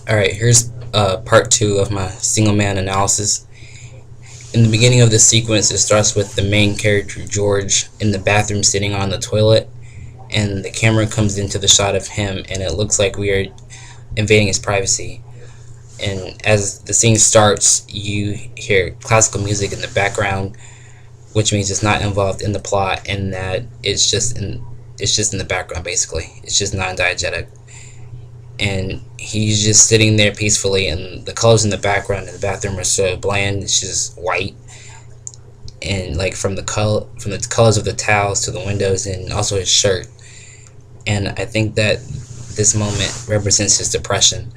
Alright, here's part two of my single man analysis. In the beginning of this sequence, it starts with the main character, George, in the bathroom sitting on the toilet, and the camera comes into the shot of him, and it looks like we are invading his privacy. And as the scene starts, you hear classical music in the background, which means it's not involved in the plot, and that it's just in the background basically. It's just non-diegetic, and he's just sitting there peacefully, and the colors in the background in the bathroom are so bland. It's just white, and like from the colors of the towels to the windows and also his shirt. And I think that this moment represents his depression.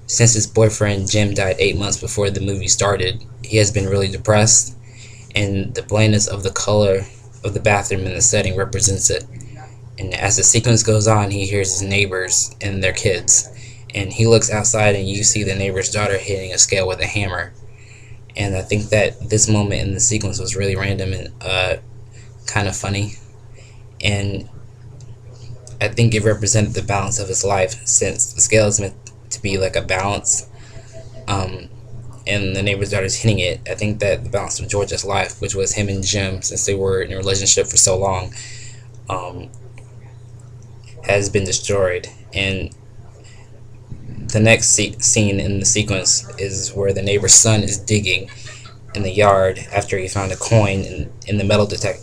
Since his boyfriend Jim died 8 months before the movie started, he has been really depressed, and the blandness of the color of the bathroom and the setting represents it. And as the sequence goes on, he hears his neighbors and their kids, and he looks outside, and you see the neighbor's daughter hitting a scale with a hammer. And I think that this moment in the sequence was really random and kind of funny, and I think it represented the balance of his life, since the scale is meant to be like a balance. Um, and the neighbor's daughter's hitting it. I think that the balance of George's life, which was him and Jim, since they were in a relationship for so long, um, has been destroyed. And the next scene in the sequence is where the neighbor's son is digging in the yard after he found a coin in the metal detector,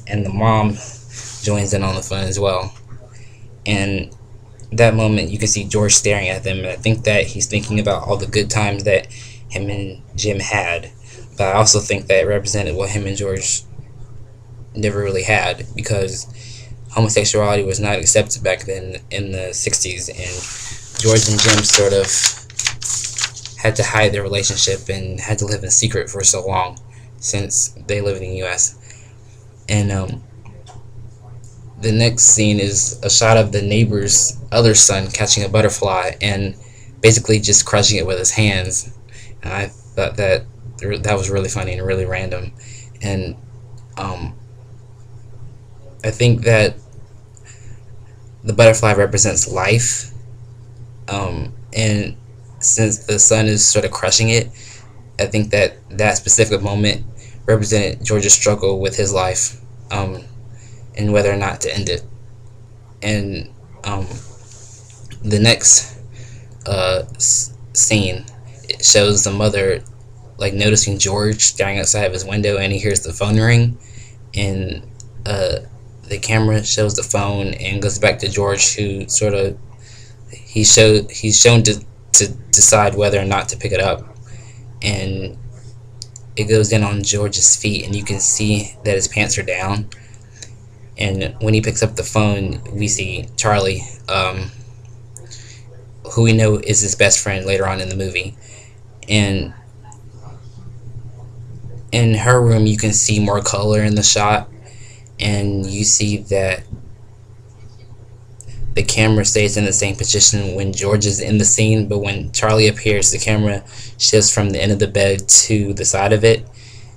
and the mom joins in on the fun as well. And that moment, you can see George staring at them, and I think that he's thinking about all the good times that him and Jim had. But I also think that it represented what him and George never really had, because homosexuality was not accepted back then in the 60s, and George and Jim sort of had to hide their relationship and had to live in secret for so long, since they live in the US. And the next scene is a shot of the neighbor's other son catching a butterfly and basically just crushing it with his hands. And I thought that was really funny and really random. And um, I think that the butterfly represents life. And since the son is sort of crushing it, I think that that specific moment represented George's struggle with his life, and whether or not to end it. And the next scene, it shows the mother like noticing George staring outside of his window, and he hears the phone ring, and the camera shows the phone and goes back to George, who sort of he's shown to decide whether or not to pick it up, and it goes in on George's feet, and you can see that his pants are down. And when he picks up the phone, we see Charlie, who we know is his best friend later on in the movie. And in her room, you can see more color in the shot, and you see that the camera stays in the same position when George is in the scene, but when Charlie appears, the camera shifts from the end of the bed to the side of it.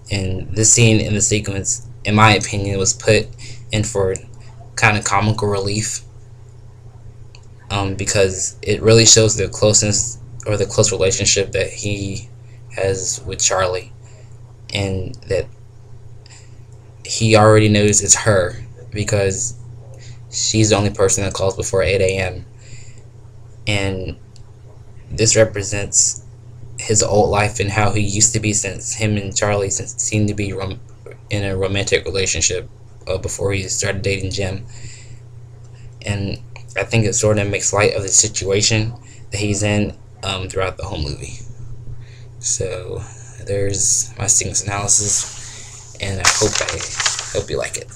And this scene in the sequence, in my opinion, was put in for kind of comical relief, because it really shows the closeness or the close relationship that he has with Charlie, and that he already knows it's her, because she's the only person that calls before 8 a.m. And this represents his old life and how he used to be, since him and Charlie seemed to be in a romantic relationship before he started dating Jim. And I think it sort of makes light of the situation that he's in throughout the whole movie. So there's my sequence analysis, and I hope you like it.